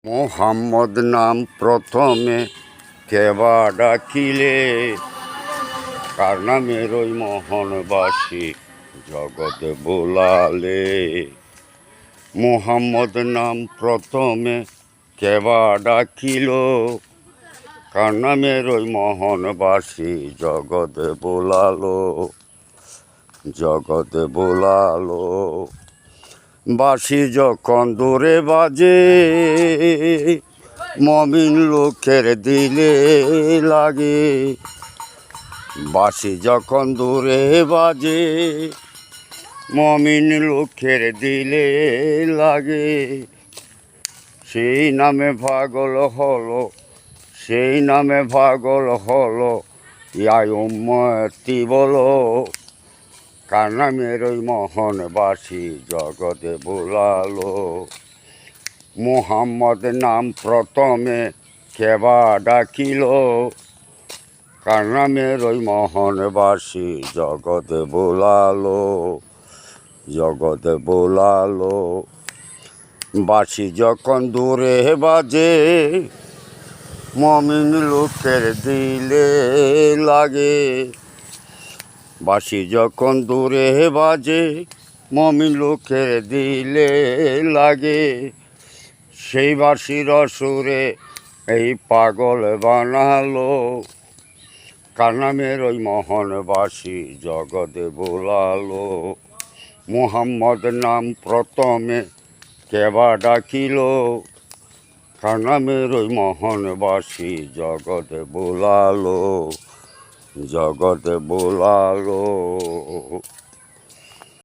মোহাম্মদ নাম প্রথমে কেবা ডাকিলে, কার নামের ওই মোহনবাসী জগৎ বোলালে। মোহাম্মদ নাম প্রথমে কেবা ডাকিল, কার নামের ওই মোহনবাসী জগৎ বোলালো, জগৎ বোলালো। বাঁশি যখন দূরে বাজে, মমিন লোকের দিলে লাগে। বাঁশি যখন দূরে বাজে, মমিন লোকের দিলে লাগে। সেই নামে পাগল হলো, সেই নামে পাগল হলো ইয়া উম্মতি বলো, কার নামের ওই মোহনবাসী জগতে বোলালো। মুহাম্মদ নাম প্রথমে কেবা ডাকিল, কার নামের ওই মোহনবাসী জগতে বোলালো, জগতে বোলালো। বাঁশি যখন দূরে বাজে, মমিন লোকের দিলে লাগে। বাঁশি যখন দূরে বাজে, মমিন লোকের দিলে লাগে। সেই বাঁশির সুরে এই পাগল বানালো, কার নামের ওই মোহনবাসী জগতে বোলালো। মুহাম্মদ নাম প্রথমে কেবা ডাকিল, কার নামের ওই মোহনবাসী জগতে বোলালো, জগতে বোলালো।